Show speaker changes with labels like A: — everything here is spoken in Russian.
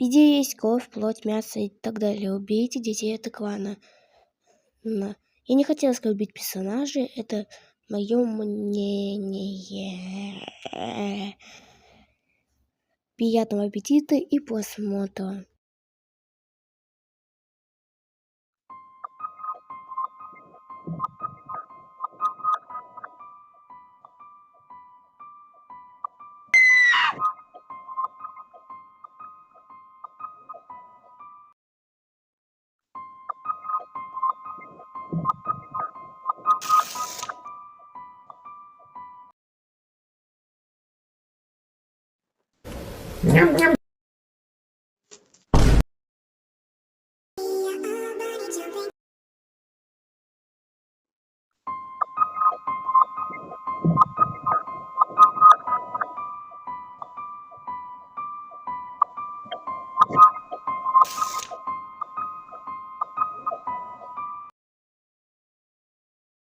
A: Где есть кровь, плоть, мясо и так далее. Убейте детей этого клана. Я не хотела оскорбить персонажей, это мое мнение. Приятного аппетита и просмотра.
B: Ням-ням.